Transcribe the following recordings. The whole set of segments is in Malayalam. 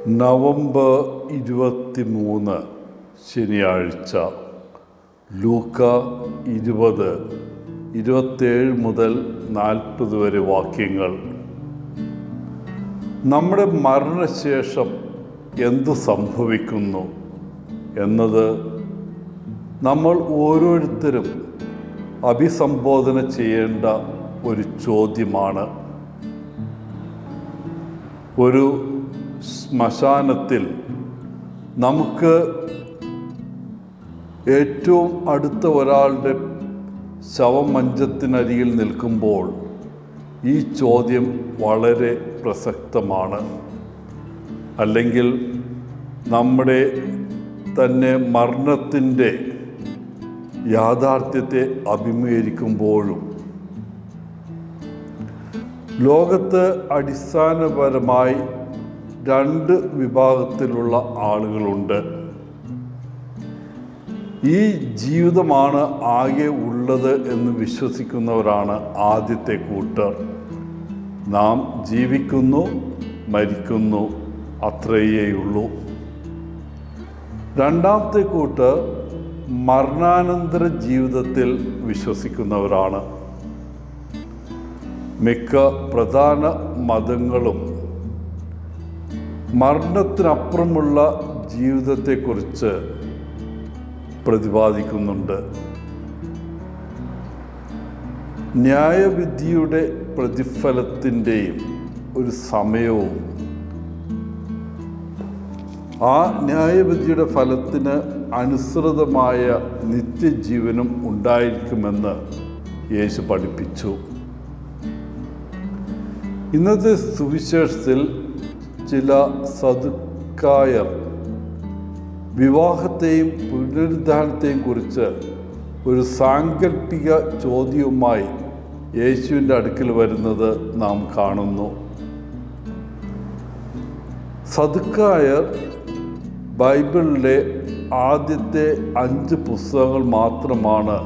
നവംബർ 23 ശനിയാഴ്ച. ലൂക്ക 20:27 മുതൽ 40 വരെ വാക്യങ്ങൾ. നമ്മുടെ മരണശേഷം എന്തു സംഭവിക്കുന്നു എന്നത് നമ്മൾ ഓരോരുത്തരും അഭിസംബോധന ചെയ്യേണ്ട ഒരു ചോദ്യമാണ്. ഒരു ശ്മശാനത്തിൽ നമുക്ക് ഏറ്റവും അടുത്ത ഒരാളുടെ ശവമഞ്ചത്തിനരികിൽ നിൽക്കുമ്പോൾ ഈ ചോദ്യം വളരെ പ്രസക്തമാണ്. അല്ലെങ്കിൽ നമ്മുടെ തന്നെ മരണത്തിൻ്റെ യാഥാർത്ഥ്യത്തെ അഭിമുഖീകരിക്കുമ്പോഴും. ലോകത്ത് അടിസ്ഥാനപരമായി 2 വിഭാഗത്തിലുള്ള ആളുകളുണ്ട്. ഈ ജീവിതമാണ് ആകെ ഉള്ളത് എന്ന് വിശ്വസിക്കുന്നവരാണ് ആദ്യത്തെ കൂട്ടർ. നാം ജീവിക്കുന്നു, മരിക്കുന്നു, അത്രയേയുള്ളൂ. രണ്ടാമത്തെ കൂട്ടർ മരണാനന്തര ജീവിതത്തിൽ വിശ്വസിക്കുന്നവരാണ്. മിക്ക പ്രധാന മതങ്ങളും മരണത്തിനപ്പുറമുള്ള ജീവിതത്തെക്കുറിച്ച് പ്രതിപാദിക്കുന്നുണ്ട്. ന്യായവിധിയുടെ പ്രതിഫലത്തിൻ്റെയും ഒരു സമയവും ആ ന്യായവിധിയുടെ ഫലത്തിന് അനുസൃതമായ നിത്യജീവനും ഉണ്ടായിരിക്കുമെന്ന് യേശു പഠിപ്പിച്ചു. ഇന്നത്തെ സുവിശേഷത്തിൽ ചില സദുക്കായർ വിവാഹത്തെയും പുനരുദ്ധാനത്തെയും കുറിച്ച് ഒരു സാങ്കല്പിക ചോദ്യവുമായി യേശുവിൻ്റെ അടുക്കൽ വരുന്നത് നാം കാണുന്നു. സദുക്കായർ ബൈബിളിലെ ആദ്യത്തെ 5 പുസ്തകങ്ങൾ മാത്രമാണ്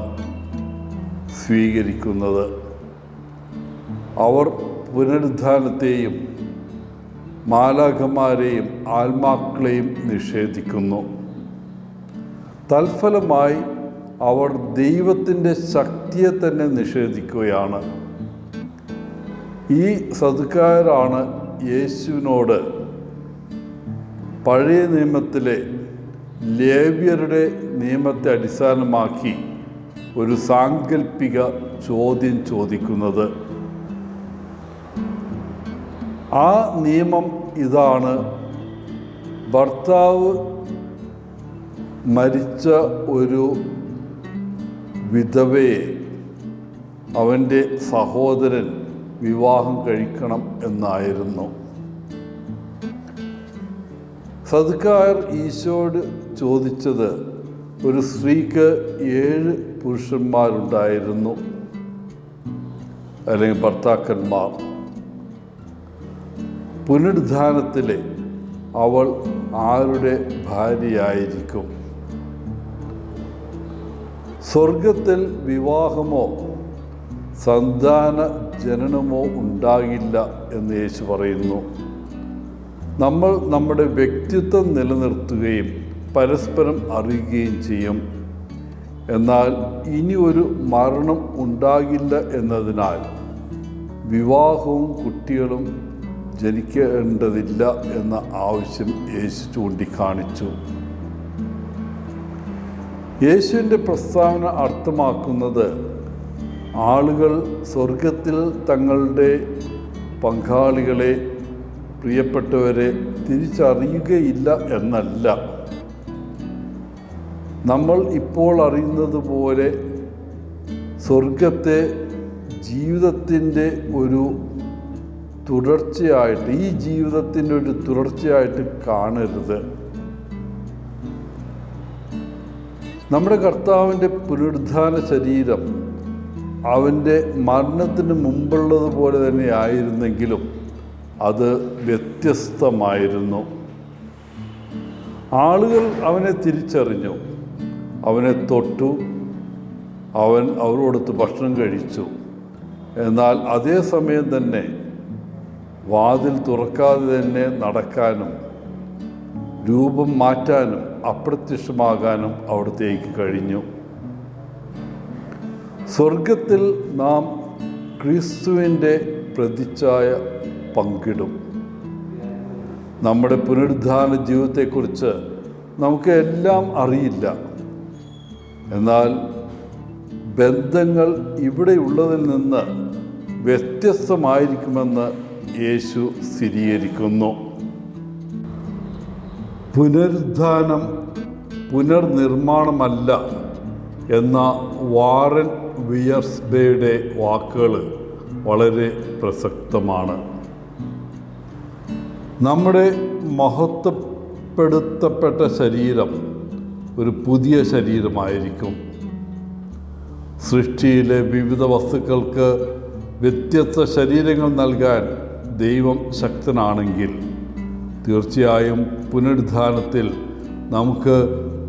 സ്വീകരിക്കുന്നത്. അവർ പുനരുദ്ധാനത്തെയും മാലാഖമാരെയും ആത്മാക്കളെയും നിഷേധിക്കുന്നു. തൽഫലമായി അവർ ദൈവത്തിൻ്റെ ശക്തിയെ തന്നെ നിഷേധിക്കുകയാണ്. ഈ സദുക്കായരാണ് യേശുവിനോട് പഴയ നിയമത്തിലെ ലേവ്യരുടെ നിയമത്തെ അടിസ്ഥാനമാക്കി ഒരു സാങ്കല്പിക ചോദ്യം ചോദിക്കുന്നത്. ആ നിയമം ഇതാണ്: ഭർത്താവ് മരിച്ച ഒരു വിധവയെ അവൻ്റെ സഹോദരൻ വിവാഹം കഴിക്കണം എന്നായിരുന്നു. സദുക്കായർ ഈശോയോട് ചോദിച്ചത്, ഒരു സ്ത്രീക്ക് 7 പുരുഷന്മാരുണ്ടായിരുന്നു, അല്ലെങ്കിൽ ഭർത്താക്കന്മാർ. പുനരുദ്ധാനത്തിലെ അവൾ ആരുടെ ഭാര്യയായിരിക്കും? സ്വർഗത്തിൽ വിവാഹമോ സന്താന ജനനമോ ഉണ്ടാകില്ല എന്ന് യേശു പറയുന്നു. നമ്മൾ നമ്മുടെ വ്യക്തിത്വം നിലനിർത്തുകയും പരസ്പരം അറിയുകയും ചെയ്യും. എന്നാൽ ഇനി ഒരു മരണം ഉണ്ടാകില്ല എന്നതിനാൽ വിവാഹവും കുട്ടികളും ജനിക്കേണ്ടതില്ല എന്ന ആവശ്യം യേശു ചൂണ്ടിക്കാണിച്ചു. യേശുവിൻ്റെ പ്രസ്താവന അർത്ഥമാക്കുന്നത് ആളുകൾ സ്വർഗത്തിൽ തങ്ങളുടെ പങ്കാളികളെ, പ്രിയപ്പെട്ടവരെ തിരിച്ചറിയുകയില്ല എന്നല്ല. നമ്മൾ ഇപ്പോൾ അറിയുന്നത് പോലെ സ്വർഗത്തെ ജീവിതത്തിൻ്റെ ഒരു തുടർച്ചയായിട്ട്, ഈ ജീവിതത്തിൻ്റെ ഒരു തുടർച്ചയായിട്ട് കാണരുത്. നമ്മുടെ കർത്താവിൻ്റെ പുനരുദ്ധാന ശരീരം അവൻ്റെ മരണത്തിന് മുമ്പുള്ളതുപോലെ തന്നെ ആയിരുന്നെങ്കിലും അത് വ്യത്യസ്തമായിരുന്നു. ആളുകൾ അവനെ തിരിച്ചറിഞ്ഞു, അവനെ തൊട്ടു, അവൻ അവരോടൊത്ത് ഭക്ഷണം കഴിച്ചു. എന്നാൽ അതേസമയം തന്നെ വാതിൽ തുറക്കാതെ തന്നെ നടക്കാനും രൂപം മാറ്റാനും അപ്രത്യക്ഷമാകാനും അവിടത്തേക്ക് കഴിഞ്ഞു. സ്വർഗത്തിൽ നാം ക്രിസ്തുവിൻ്റെ പ്രതിച്ഛായ പങ്കിടും. നമ്മുടെ പുനരുദ്ധാന ജീവിതത്തെക്കുറിച്ച് നമുക്ക് എല്ലാം അറിയില്ല. എന്നാൽ ബന്ധങ്ങൾ ഇവിടെയുള്ളതിൽ നിന്ന് വ്യത്യസ്തമായിരിക്കുമെന്ന് യേശു സ്ഥിരീകരിക്കുന്നു. പുനരുദ്ധാനം പുനർനിർമ്മാണമല്ല എന്ന വാറൻ വിയർസ്ബയുടെ വാക്കുകൾ വളരെ പ്രസക്തമാണ്. നമ്മുടെ മഹത്വപ്പെടുത്തപ്പെട്ട ശരീരം ഒരു പുതിയ ശരീരമായിരിക്കും. സൃഷ്ടിയിലെ വിവിധ വസ്തുക്കൾക്ക് വ്യത്യസ്ത ശരീരങ്ങൾ നൽകാൻ ദൈവം ശക്തനാണെങ്കിൽ തീർച്ചയായും പുനരുദ്ധാനത്തിൽ നമുക്ക്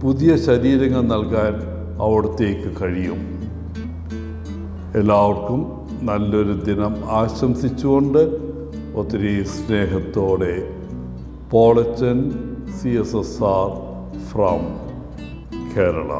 പുതിയ ശരീരങ്ങൾ നൽകാൻ അവിടത്തേക്ക് കഴിയും. എല്ലാവർക്കും നല്ലൊരു ദിനം ആശംസിച്ചുകൊണ്ട് ഒത്തിരി സ്നേഹത്തോടെ പോളച്ചൻ CSSR ഫ്രം കേരള.